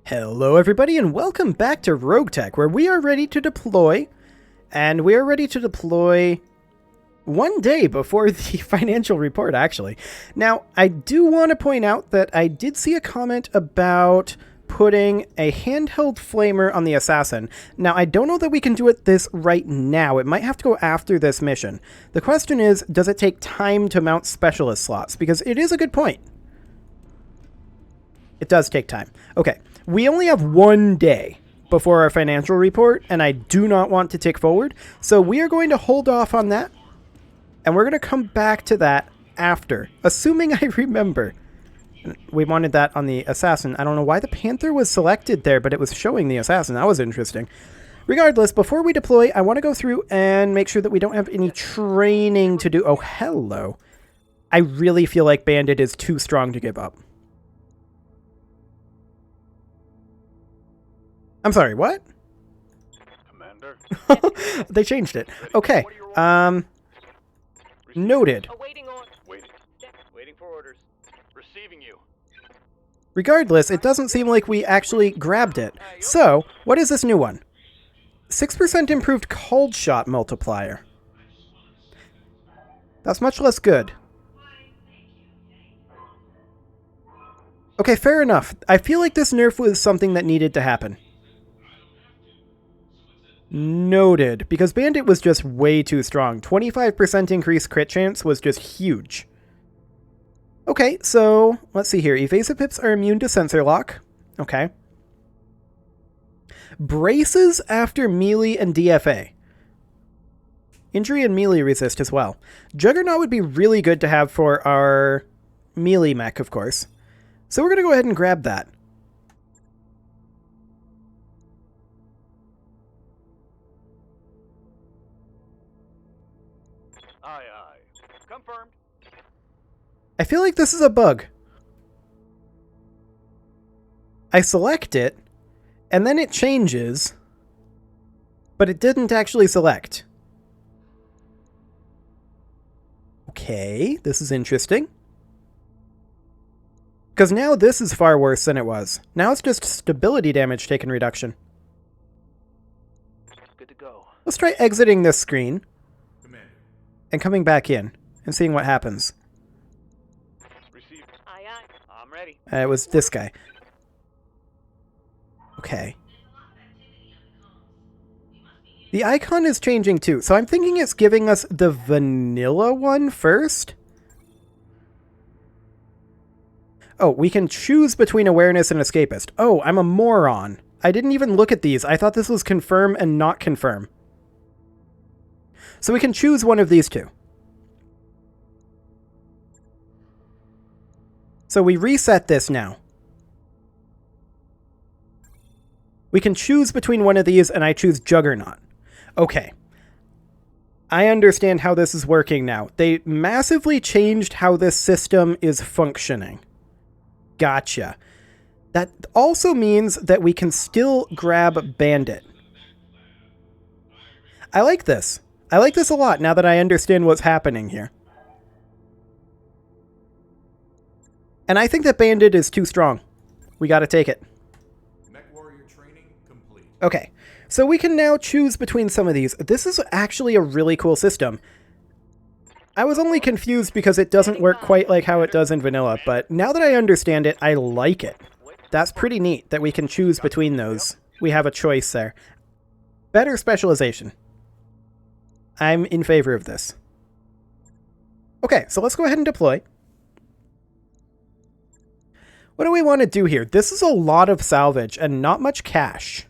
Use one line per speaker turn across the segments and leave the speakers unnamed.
Hello everybody and welcome back to RogueTech, where we are ready to deploy, and we are ready to deploy one day before the financial report, actually. Now, I do want to point out that I did see a comment about putting a handheld flamer on the assassin. Now, I don't know that we can do this right now. It might have to go after this mission. The question is, does it take time to mount specialist slots? Because it is a good point. It does take time. Okay. We only have one day before our financial report, and I do not want to tick forward. So we are going to hold off on that, and we're going to come back to that after, assuming I remember. We wanted that on the assassin. I don't know why the Panther was selected there, but it was showing the assassin. That was interesting. Regardless, before we deploy, I want to go through and make sure that we don't have any training to do. Oh, hello. I really feel like Bandit is too strong to give up. I'm sorry, what?
Commander.
They changed it. Okay. Noted.
Waiting for orders. Receiving you.
Regardless, it doesn't seem like we actually grabbed it. So, what is this new one? 6% improved cold shot multiplier. That's much less good. Okay, fair enough. I feel like this nerf was something that needed to happen. Noted, because Bandit was just way too strong. 25% increased crit chance was just huge. Okay, so let's see here. Evasive pips are immune to sensor lock. Okay. Braces after melee and DFA. Injury and melee resist as well. Juggernaut would be really good to have for our melee mech, of course. So we're going to go ahead and grab that.
Aye, aye. Confirmed.
I feel like this is a bug. I select it, and then it changes, but it didn't actually select. Okay, this is interesting. Because now this is far worse than it was. Now it's just stability damage taken reduction.
Good to go.
Let's try exiting this screen and coming back in and seeing what happens.
Received. Aye, aye. I'm ready.
It was this guy. Okay. The icon is changing too, so I'm thinking it's giving us the vanilla one first. Oh, we can choose between awareness and escapist. Oh, I'm a moron. I didn't even look at these. I thought this was confirm and not confirm. So we can choose one of these two. So we reset this now. We can choose between one of these, and I choose Juggernaut. Okay. I understand how this is working now. They massively changed how this system is functioning. Gotcha. That also means that we can still grab Bandit. I like this. I like this a lot now that I understand what's happening here. And I think that Bandit is too strong. We gotta take it.
Mech Warrior training complete.
Okay, so we can now choose between some of these. This is actually a really cool system. I was only confused because it doesn't work quite like how it does in vanilla, but now that I understand it, I like it. That's pretty neat that we can choose between those. We have a choice there. Better specialization. I'm in favor of this. Okay, so let's go ahead and deploy. What do we want to do here? This is a lot of salvage and not much cash.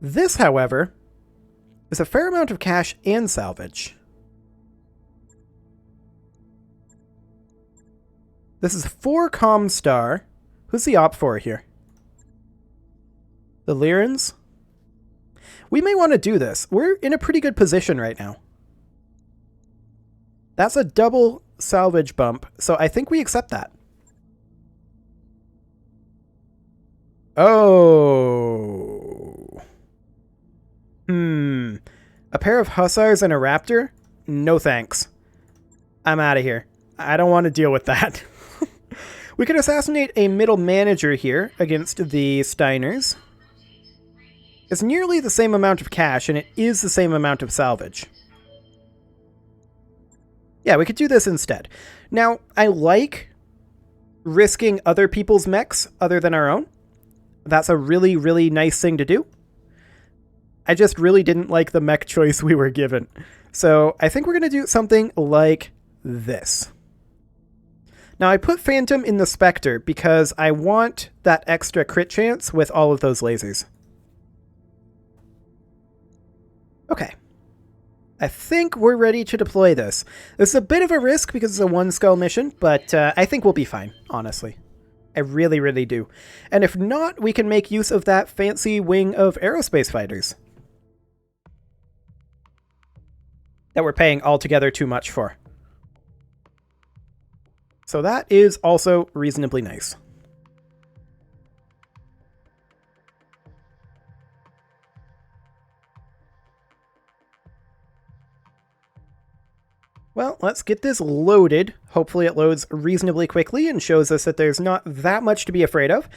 This, however, is a fair amount of cash and salvage. This is 4 Comstar. Who's the op for here? The Lyrans? We may want to do this. We're in a pretty good position right now. That's a double salvage bump, so I think we accept that. Oh. A pair of Hussars and a Raptor? No thanks. I'm out of here. I don't want to deal with that. We could assassinate a middle manager here against the Steiners. It's nearly the same amount of cash, and it is the same amount of salvage. Yeah, we could do this instead. Now, I like risking other people's mechs other than our own. That's a really, really nice thing to do. I just really didn't like the mech choice we were given. So I think we're going to do something like this. Now, I put Phantom in the Spectre because I want that extra crit chance with all of those lasers. Okay. I think we're ready to deploy this. This is a bit of a risk because it's a one-skull mission, but I think we'll be fine, honestly. I really, really do. And if not, we can make use of that fancy wing of aerospace fighters that we're paying altogether too much for. So that is also reasonably nice. Well, let's get this loaded. Hopefully it loads reasonably quickly and shows us that there's not that much to be afraid of.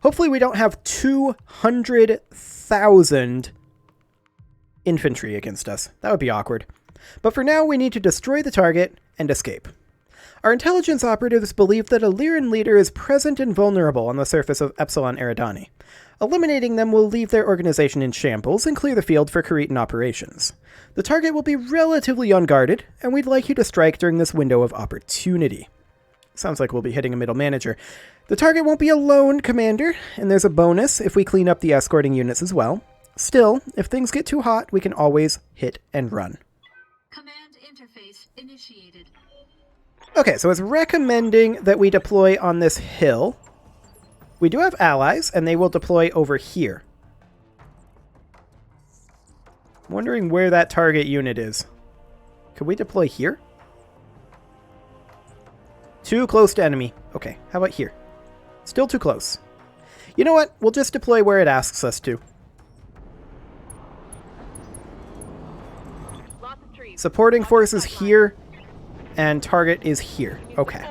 Hopefully we don't have 200,000 infantry against us. That would be awkward. But for now, we need to destroy the target and escape. Our intelligence operatives believe that a Lyran leader is present and vulnerable on the surface of Epsilon Eridani. Eliminating them will leave their organization in shambles and clear the field for Cretan operations. The target will be relatively unguarded, and we'd like you to strike during this window of opportunity. Sounds like we'll be hitting a middle manager. The target won't be alone, Commander, and there's a bonus if we clean up the escorting units as well. Still, if things get too hot, we can always hit and run.
Command interface initiated.
Okay, so it's recommending that we deploy on this hill. We do have allies, and they will deploy over here. I'm wondering where that target unit is. Could we deploy here? Too close to enemy. Okay, how about here? Still too close. You know what? We'll just deploy where it asks us to. Supporting forces here, and target is here. Okay.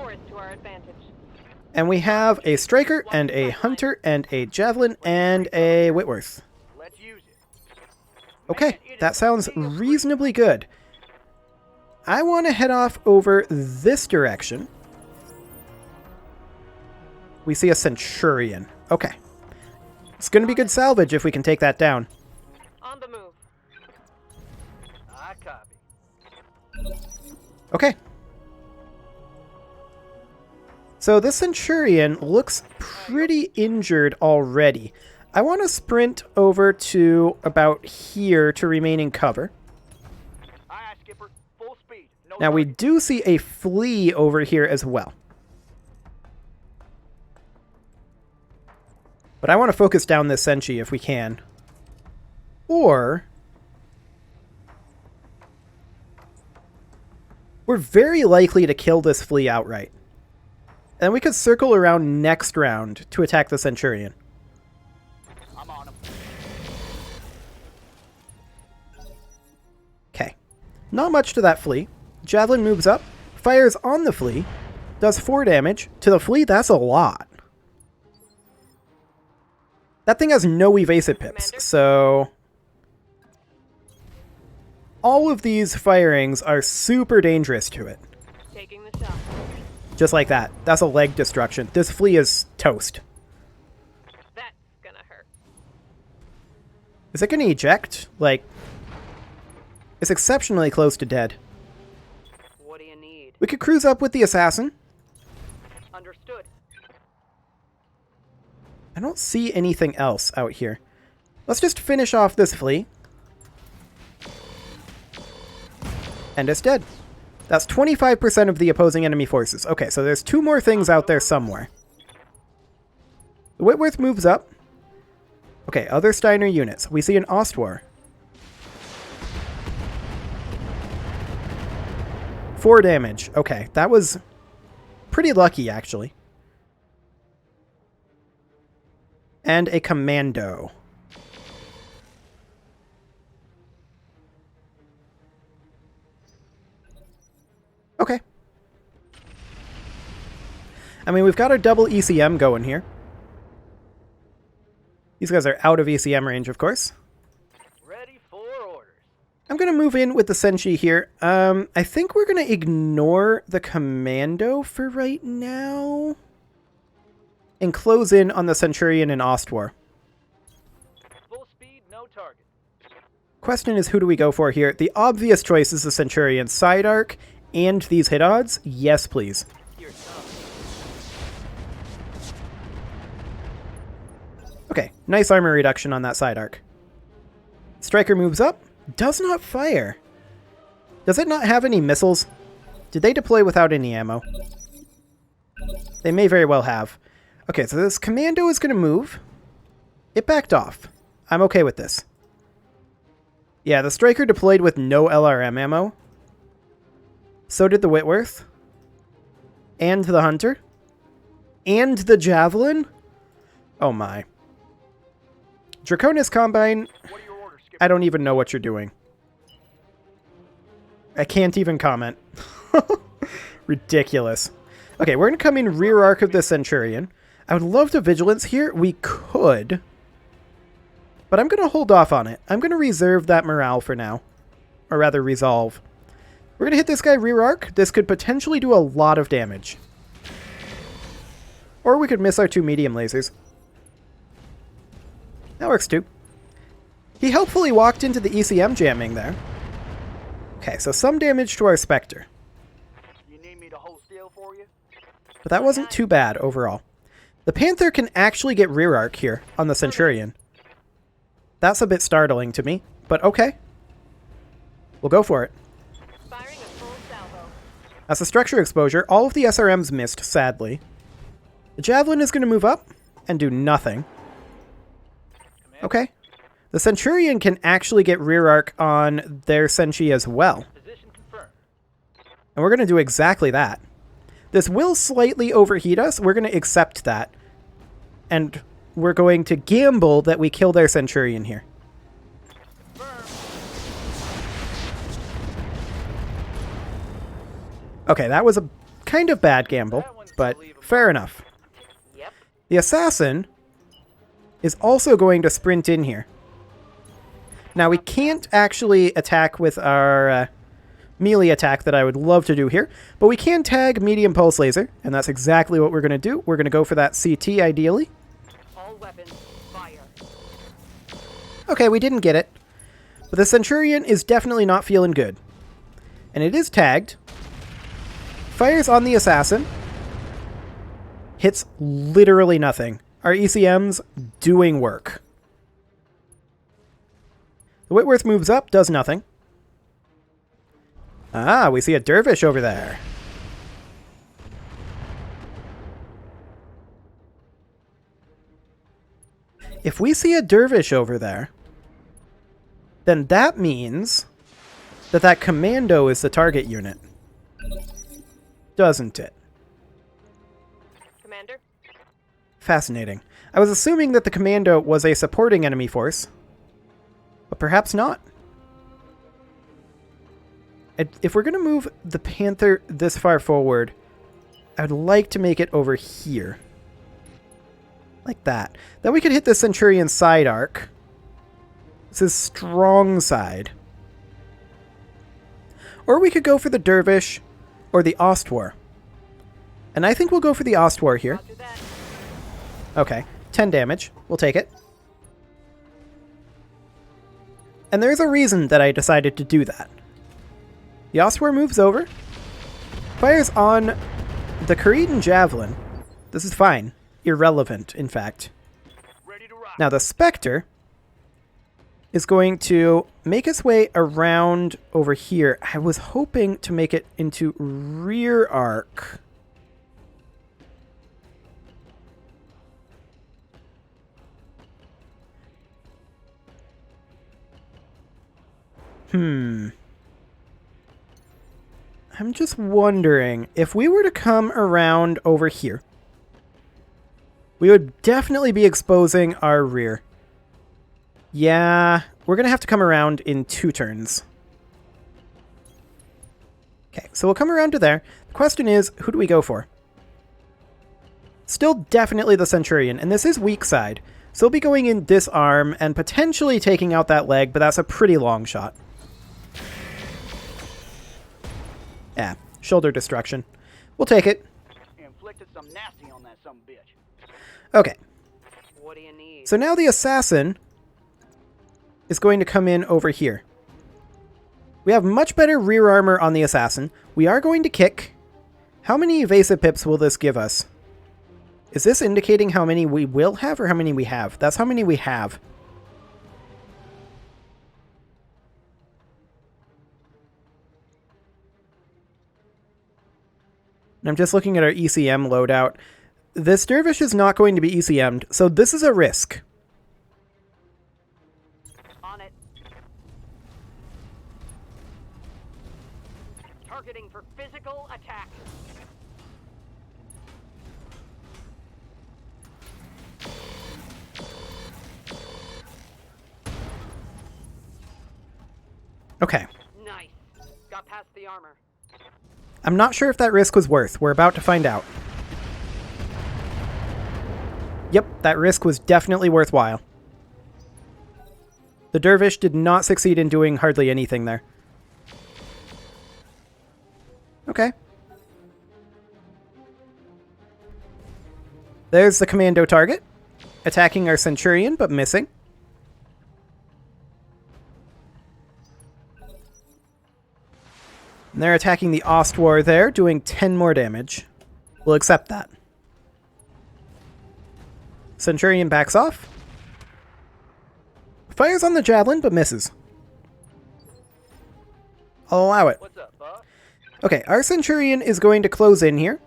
And we have a Striker, and a Hunter, and a Javelin, and a Whitworth. Okay, that sounds reasonably good. I want to head off over this direction. We see a Centurion. Okay. It's going to be good salvage if we can take that down.
On the move. I copy.
Okay. So this Centurion looks pretty injured already. I want to sprint over to about here to remain in cover.
Aye, Skipper. Full speed. No
Now we do see a flea over here as well. But I want to focus down this Senshi if we can. Or we're very likely to kill this flea outright. And we could circle around next round to attack the Centurion.
I'm on him.
Okay. Not much to that flea. Javelin moves up, fires on the flea, does 4 damage. To the flea, that's a lot. That thing has no evasive pips, so all of these firings are super dangerous to it.
Taking the shot.
Just like that. That's a leg destruction. This flea is toast.
That's gonna hurt.
Is it going to eject? Like, it's exceptionally close to dead.
What do you need?
We could cruise up with the assassin.
Understood.
I don't see anything else out here. Let's just finish off this flea. And it's dead. That's 25% of the opposing enemy forces. Okay, so there's 2 more things out there somewhere. The Whitworth moves up. Okay, other Steiner units. We see an Ostwar. 4 damage. Okay, that was pretty lucky, actually. And a Commando. Okay. I mean, we've got our double ECM going here. These guys are out of ECM range, of course.
Ready for orders.
I'm going to move in with the Senshi here. I think we're going to ignore the Commando for right now. And close in on the Centurion and Ostwar.
Full speed, no target.
Question is, who do we go for here? The obvious choice is the Centurion. Side arc and these hit odds? Yes, please.
Here,
Okay, nice armor reduction on that side arc. Striker moves up. Does not fire. Does it not have any missiles? Did they deploy without any ammo? They may very well have. Okay, so this Commando is going to move. It backed off. I'm okay with this. Yeah, the Striker deployed with no LRM ammo. So did the Whitworth. And the Hunter. And the Javelin. Oh my. Draconis Combine.
what are your orders, Skipper?
I don't even know what you're doing. I can't even comment. Ridiculous. Okay, we're going to come in rear arc of the Centurion. I would love to Vigilance here. We could. But I'm going to hold off on it. I'm going to reserve that morale for now. Or rather, resolve. We're going to hit this guy rear arc. This could potentially do a lot of damage. Or we could miss our 2 medium lasers. That works too. He helpfully walked into the ECM jamming there. Okay, so some damage to our Spectre.
You need me to hold still for you?
But that wasn't too bad overall. The Panther can actually get rear arc here on the Centurion. That's a bit startling to me, but okay. We'll go for it.
Firing a full salvo.
As a structure exposure, all of the SRMs missed, sadly. The Javelin is going to move up and do nothing. Okay. The Centurion can actually get rear arc on their Senshi as well.
Position confirmed.
And we're going to do exactly that. This will slightly overheat us. We're going to accept that. And we're going to gamble that we kill their Centurion here. Okay, that was a kind of bad gamble, but fair enough.
Yep.
The Assassin is also going to sprint in here. Now, we can't actually attack with our melee attack that I would love to do here, but we can tag medium pulse laser, and that's exactly what we're going to do. We're going to go for that CT, ideally.
All weapons, fire.
Okay, we didn't get it. But the Centurion is definitely not feeling good. And it is tagged. Fires on the Assassin. Hits literally nothing. Our ECM's doing work. The Whitworth moves up, does nothing. Ah, we see a dervish over there. If we see a dervish over there, then that means that that commando is the target unit. Doesn't it?
Commander?
Fascinating. I was assuming that the commando was a supporting enemy force, but perhaps not. If we're going to move the Panther this far forward, I would like to make it over here. Like that. Then we could hit the Centurion side arc. This is strong side. Or we could go for the Dervish or the Ostwar. And I think we'll go for the Ostwar here.
Roger that.
Okay, 10 damage. We'll take it. And there's a reason that I decided to do that. The Ostwar moves over, fires on the Kharitan Javelin. This is fine. Irrelevant, in fact.
Ready to rock.
Now the Spectre is going to make its way around over here. I was hoping to make it into rear arc. I'm just wondering, if we were to come around over here, we would definitely be exposing our rear. Yeah, we're going to have to come around in 2 turns. Okay, so we'll come around to there. The question is, who do we go for? Still definitely the Centurion, and this is weak side. So he'll be going in this arm and potentially taking out that leg, but that's a pretty long shot. Yeah, shoulder destruction. We'll take it.
Inflicted some nasty on that some bitch.
Okay.
What do you need?
So now the assassin is going to come in over here. We have much better rear armor on the assassin. We are going to kick. How many evasive pips will this give us? Is this indicating how many we will have or how many we have? That's how many we have. And I'm just looking at our ECM loadout. This dervish is not going to be ECM'd, so this is a risk.
On it. Targeting for physical attack.
Okay.
Nice. Got past the armor.
I'm not sure if that risk was worth. We're about to find out. Yep, that risk was definitely worthwhile. The dervish did not succeed in doing hardly anything there. Okay. There's the commando target. Attacking our Centurion, but missing. And they're attacking the Ostwar there, doing 10 more damage. We'll accept that. Centurion backs off. Fires on the javelin, but misses. I'll allow it.
What's up, boss?
Okay, our Centurion is going to close in here.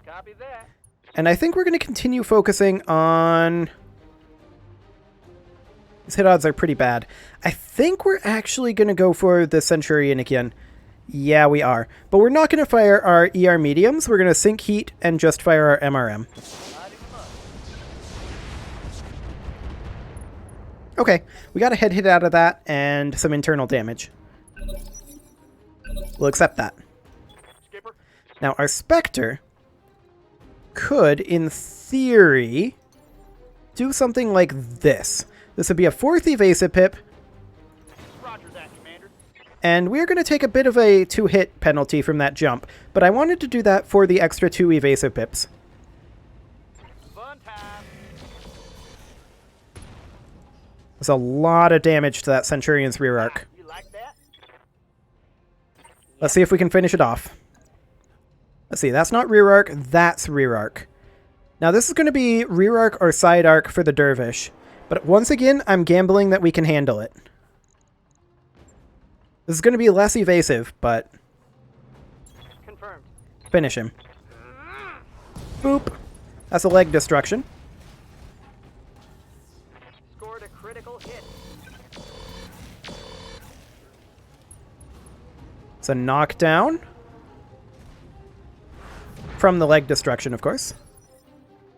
Copy that.
And I think we're going to continue focusing on... His hit odds are pretty bad. I think we're actually going to go for the Centurion again. Yeah, we are. But we're not going to fire our ER mediums. We're going to sink heat and just fire our MRM. Okay, we got a head hit out of that and some internal damage. We'll accept that.
Skipper.
Now, our Spectre could, in theory, do something like this. This would be a 4th evasive pip,
Roger that, Commander.
and we're going to take a bit of a 2-hit penalty from that jump, but I wanted to do that for the extra 2 evasive pips.
Fun time.
There's a lot of damage to that Centurion's rear arc.
You like that?
Let's see if we can finish it off. Let's see, that's not rear arc, that's rear arc. Now this is going to be rear arc or side arc for the dervish. But once again, I'm gambling that we can handle it. This is going to be less evasive, but...
Confirmed.
Finish him. Boop. That's a leg destruction.
Scored a critical hit.
It's a knockdown. From the leg destruction, of course.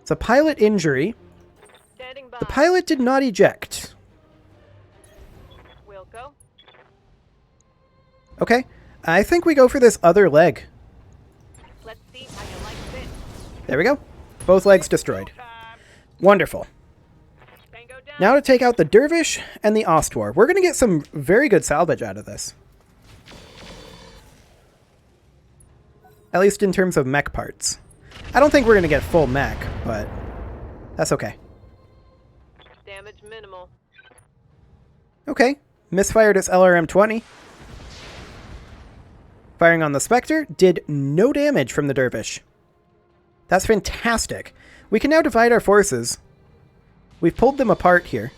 It's a pilot injury.
Standing by.
The pilot did not eject.
Wilco.
Okay. I think we go for this other leg.
Let's see how you like this.
There we go. Both legs destroyed.
Time.
Wonderful.
Tango down.
Now to take out the dervish and the Ostwar. We're going to get some very good salvage out of this. At least in terms of mech parts. I don't think we're going to get full mech, but that's okay.
Damage minimal.
Okay. Misfired its LRM-20. Firing on the Spectre did no damage from the dervish. That's fantastic. We can now divide our forces. We've pulled them apart here.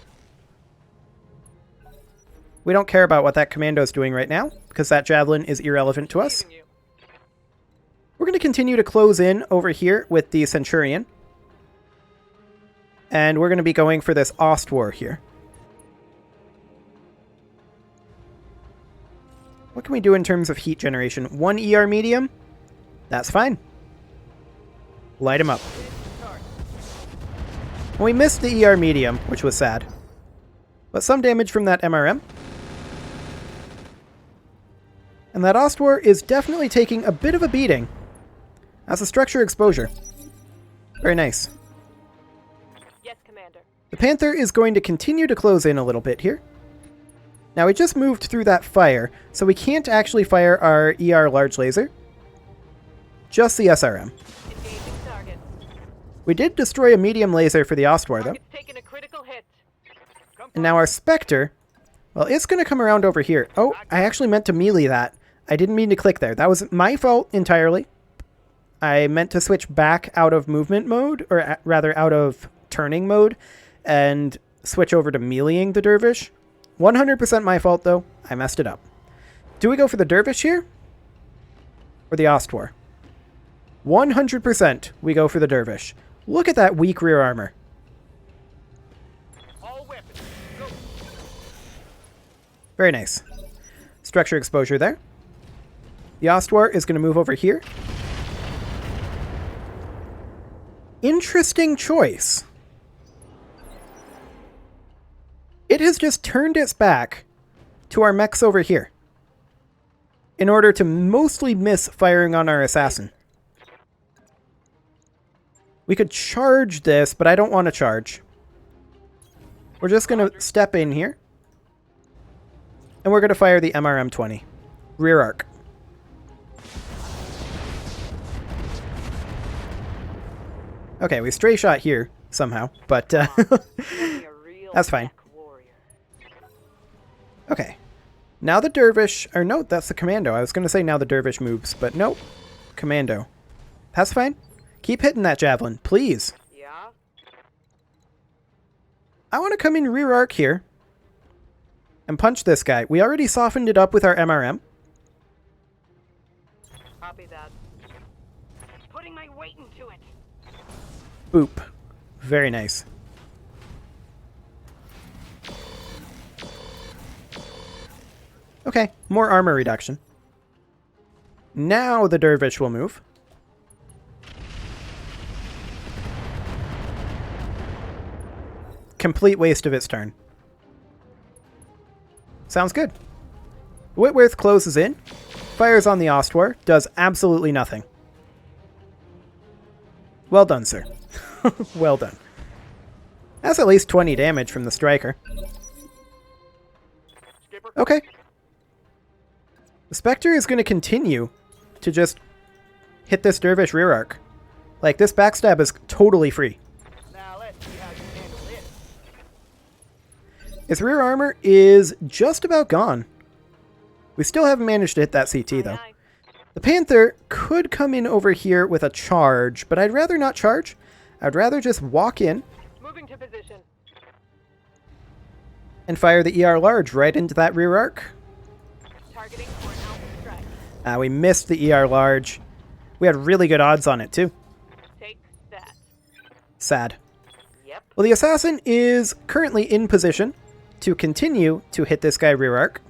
We don't care about what that commando's doing right now, because that javelin is irrelevant to us.
Leaving you.
We're going to continue to close in over here with the Centurion. And we're going to be going for this Ostwar here. What can we do in terms of heat generation? 1 ER medium? That's fine. Light him up. And we missed the ER medium, which was sad. But some damage from that MRM. And that Ostwar is definitely taking a bit of a beating. That's a structure exposure. Very nice.
Yes, Commander.
The Panther is going to continue to close in a little bit here. Now, we just moved through that fire, so we can't actually fire our ER large laser. Just the SRM.
Engaging target.
We did destroy a medium laser for the Ostwar, though.
Target's taking a critical hit.
And now our Spectre, well, it's going to come around over here. Oh, I actually meant to melee that. I didn't mean to click there. That was my fault entirely. I meant to switch back out of movement mode, or rather out of turning mode, and switch over to meleeing the Dervish. 100% my fault, though. I messed it up. Do we go for the Dervish here? Or the Ostwar? 100% we go for the Dervish. Look at that weak rear armor.
All weapons. Go.
Very nice. Structure exposure there. The Ostwar is going to move over here. Interesting choice. It has just turned its back to our mechs over here in order to mostly miss firing on our assassin. We could charge this, but I don't want to charge. We're just going to step in here. And we're going to fire the MRM-20. Rear arc. Okay, we stray shot here somehow, but
Be a real
that's fine.
mech warrior.
Okay. Now the Dervish, or no, that's the Commando. I was going to say now the Dervish moves, but nope. Commando. That's fine. Keep hitting that javelin, please.
Yeah?
I want to come in rear arc here and punch this guy. We already softened it up with our MRM.
Copy that. Putting my weight into it.
Boop. Very nice. Okay, more armor reduction. Now the Dervish will move. Complete waste of its turn. Sounds good. Whitworth closes in, fires on the Ostwar, does absolutely nothing. Well done, sir. Well done. That's at least 20 damage from the striker.
Skipper.
Okay. The Spectre is going to continue to just hit this Dervish rear arc. Like, this backstab is totally free.
Now let's see how you handle this.
Its rear armor is just about gone. We still haven't managed to hit that CT, though.
Aye, aye.
The Panther could come in over here with a charge, but I'd rather not charge. I'd rather just walk in
Moving to position.
and fire the ER large right into that rear arc.
Targeting for an alpha strike.
We missed the ER large. We had really good odds on it, too.
Take that.
Sad.
Yep.
Well, the assassin is currently in position to continue to hit this guy rear arc.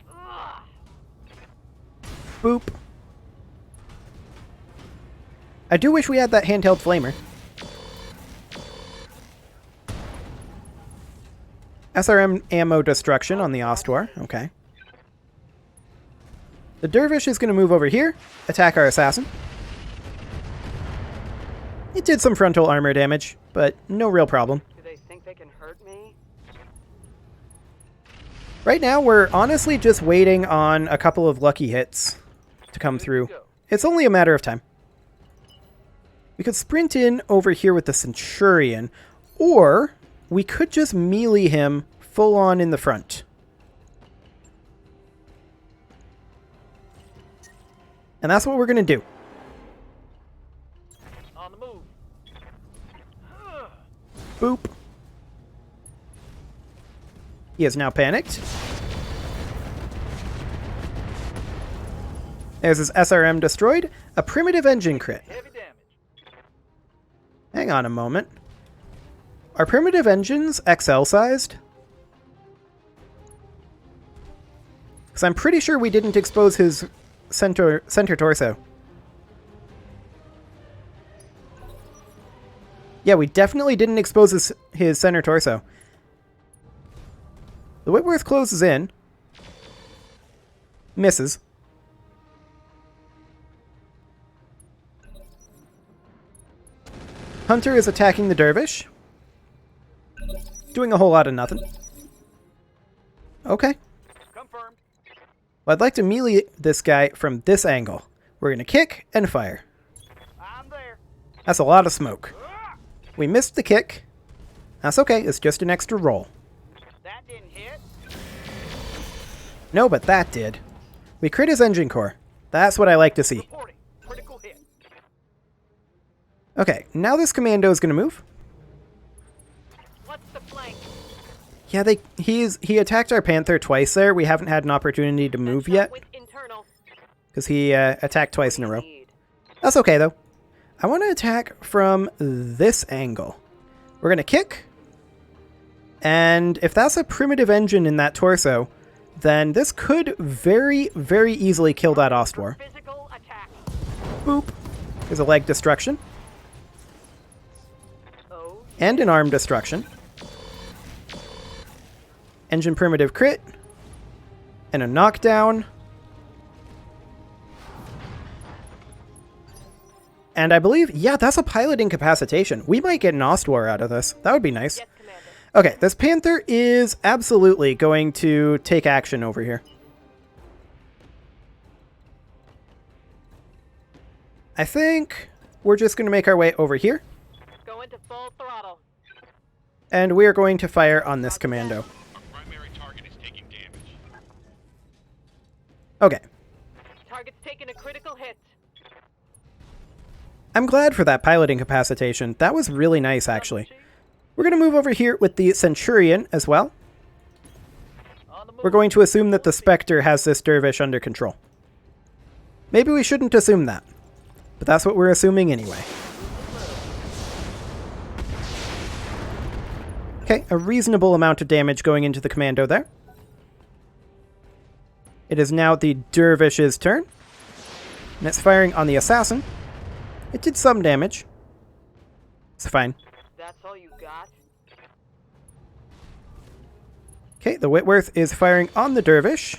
Ugh.
Boop. I do wish we had that handheld flamer. SRM ammo destruction on the Ostwar. Okay. The Dervish is going to move over here, attack our assassin. It did some frontal armor damage, but no real problem.
Do they think they can hurt me?
Right now, we're honestly just waiting on a couple of lucky hits to come through. It's only a matter of time. We could sprint in over here with the Centurion, or we could just melee him full on in the front. And that's what we're going to do.
On the move.
Boop. He is now panicked. There's his SRM destroyed. A primitive engine crit.
Heavy damage.
Hang on a moment. Are primitive engines XL sized? Because I'm pretty sure we didn't expose his center torso. Yeah, we definitely didn't expose his center torso. The Whitworth closes in. Misses. Hunter is attacking the dervish. Doing a whole lot of nothing. Okay.
Confirmed.
Well, I'd like to melee this guy from this angle. We're going to kick and fire.
I'm there.
That's a lot of smoke. We missed the kick. That's okay, it's just an extra roll.
That didn't hit.
No, but that did. We crit his engine core. That's what I like to see.
Reporting. Critical hit.
Okay, now this commando is going to move.
What's the flank?
Yeah, he attacked our Panther twice there. We haven't had an opportunity to move yet,
With internal.
because he attacked twice in a row. That's okay, though. I want to attack from this angle. We're going to kick. And if that's a primitive engine in that torso, then this could very, very easily kill that Ostwar.
Physical attack.
Boop. There's a leg destruction.
Oh.
And an arm destruction. Engine primitive crit. And a knockdown. And I believe, yeah, that's a pilot incapacitation. We might get an Ostwar out of this. That would be nice.
Yes, Commander.
Okay, this Panther is absolutely going to take action over here. I think we're just going to make our way over here.
Go into full throttle.
And we are going to fire on this commando.
Our primary target is taking damage.
Okay.
Target's taking a critical hit.
I'm glad for that pilot incapacitation. That was really nice, actually. We're going to move over here with the Centurion as well.
On the move.
We're going to assume that the Spectre has this dervish under control. Maybe we shouldn't assume that, but that's what we're assuming anyway. Okay, a reasonable amount of damage going into the commando there. It is now the dervish's turn, and it's firing on the assassin. It did some damage. It's fine.
That's all you got?
Okay, the Whitworth is firing on the dervish.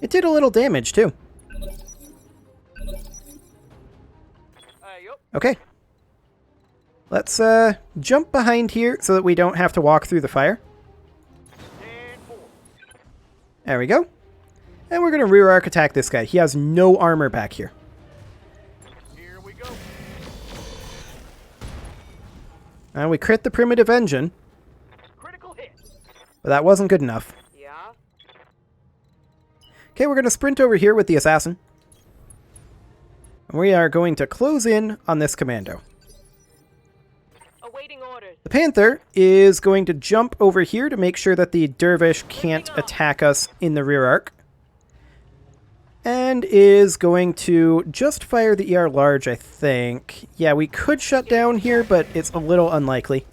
It did a little damage, too.
Yup.
Okay. Let's jump behind here so that we don't have to walk through the fire.
And forward.
There we go. And we're going to rear arc attack this guy. He has no armor back here.
Here we go.
And we crit the primitive engine,
Critical hit.
but that wasn't good enough.
Yeah?
Okay, we're going to sprint over here with the assassin. And we are going to close in on this commando.
Awaiting orders.
The Panther is going to jump over here to make sure that the dervish can't attack us in the rear arc. And is going to just fire the ER large, I think. Yeah, we could shut down here, but it's a little unlikely.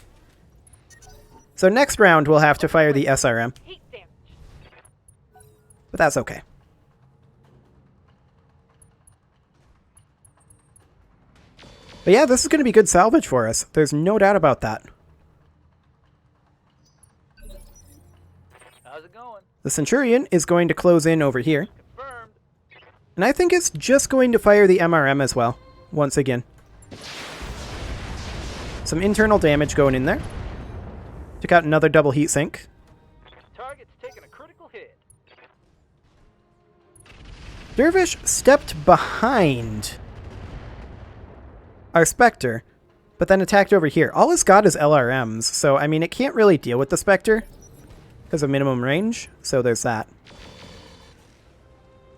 So next round, we'll have to fire the SRM,
Heat damage.
but that's okay. But yeah, this is going to be good salvage for us. There's no doubt about that.
How's it going?
The Centurion is going to close in over here.
Confirmed.
And I think it's just going to fire the MRM as well, once again. Some internal damage going in there. Took out another double heat sink.
Target's taking a critical hit.
Dervish stepped behind our Spectre, but then attacked over here. All it's got is LRMs, so I mean, it can't really deal with the Spectre because of minimum range, so there's that.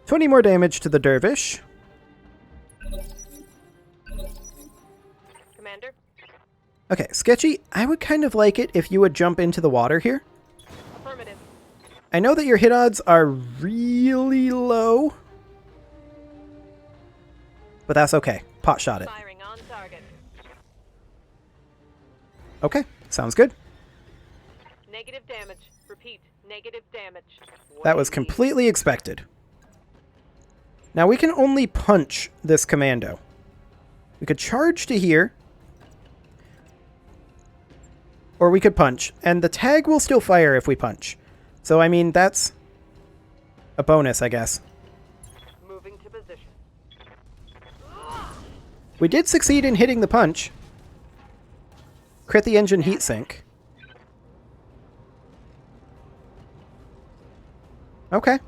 20 more damage to the Dervish.
Commander?
Okay, Sketchy, I would kind of like it if you would jump into the water here.
Affirmative.
I know that your hit odds are really low, but that's okay. Pot shot it.
Firing on target.
Okay, sounds good.
Negative damage. Repeat. Negative damage.
That was completely expected. Now we can only punch this commando. We could charge to here, or we could punch, and the tag will still fire if we punch. So, I mean, that's a bonus, I guess.
Moving to position.
We did succeed in hitting the punch. Crit the engine heatsink. Okay.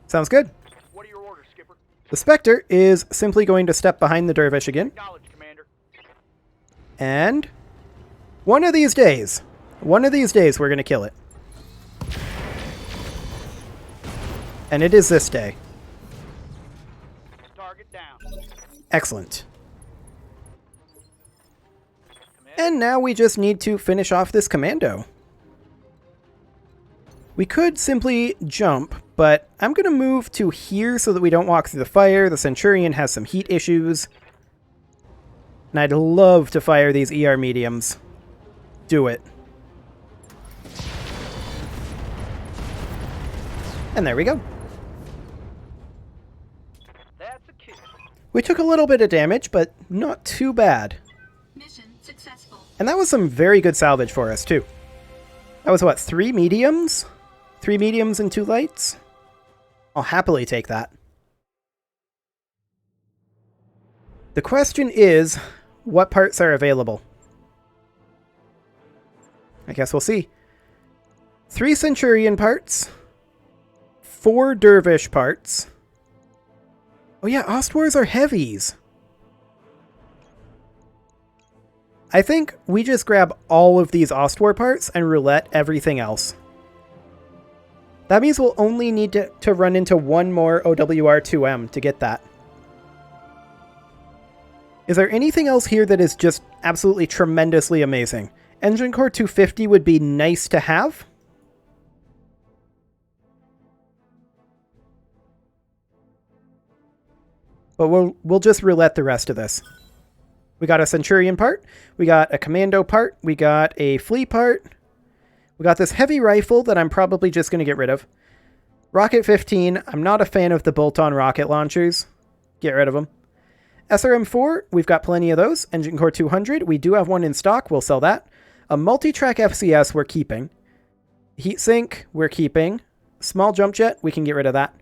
Sounds good.
What are your orders, Skipper?
The Spectre is simply going to step behind the Dervish again.
Acknowledge, Commander.
And one of these days we're going to kill it. And it is this day.
Target down.
Excellent.
Commander,
And now we just need to finish off this commando. We could simply jump, but I'm going to move to here so that we don't walk through the fire. The Centurion has some heat issues. And I'd love to fire these ER mediums. Do it. And there we go.
that's a kill.
We took a little bit of damage, but not too bad.
Mission successful.
And that was some very good salvage for us, too. That was, what, 3 mediums? 3 mediums and 2 lights? I'll happily take that. The question is, what parts are available? I guess we'll see. 3 Centurion parts. 4 Dervish parts. Oh yeah, Ostwars are heavies. I think we just grab all of these Ostwar parts and roulette everything else. That means we'll only need to run into one more OWR-2M to get that. Is there anything else here that is just absolutely tremendously amazing? Engine Core 250 would be nice to have. But we'll just roulette the rest of this. We got a Centurion part, we got a Commando part, we got a Flea part, we got this heavy rifle that I'm probably just going to get rid of. Rocket 15, I'm not a fan of the bolt-on rocket launchers. Get rid of them. SRM-4, we've got plenty of those. Engine Core 200, we do have one in stock, we'll sell that. A multi-track FCS, we're keeping. Heatsink, we're keeping. Small jump jet, we can get rid of that.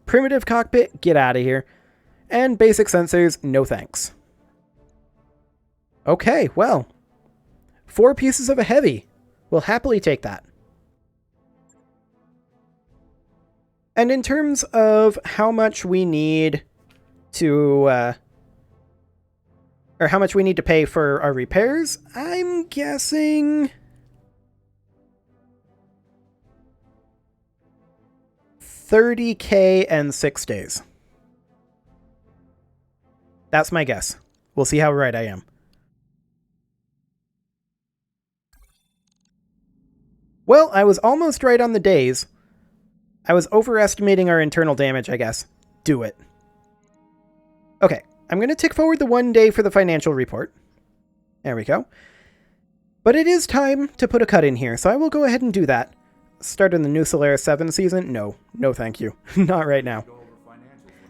Primitive cockpit, get out of here. And basic sensors, no thanks. Okay, well. 4 pieces of a heavy. We'll happily take that. And in terms of how much we need to, or how much we need to pay for our repairs, I'm guessing $30K and 6 days. That's my guess. We'll see how right I am. Well, I was almost right on the days. I was overestimating our internal damage, I guess. Do it. Okay, I'm going to tick forward the 1 day for the financial report. There we go. But it is time to put a cut in here, so I will go ahead and do that. Start in the new Solaris 7 season? No. No thank you. Not right now.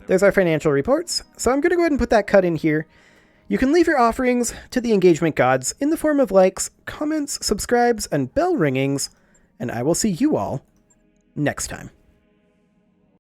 There's our financial reports, so I'm going to go ahead and put that cut in here. You can leave your offerings to the engagement gods in the form of likes, comments, subscribes, and bell ringings, and I will see you all next time.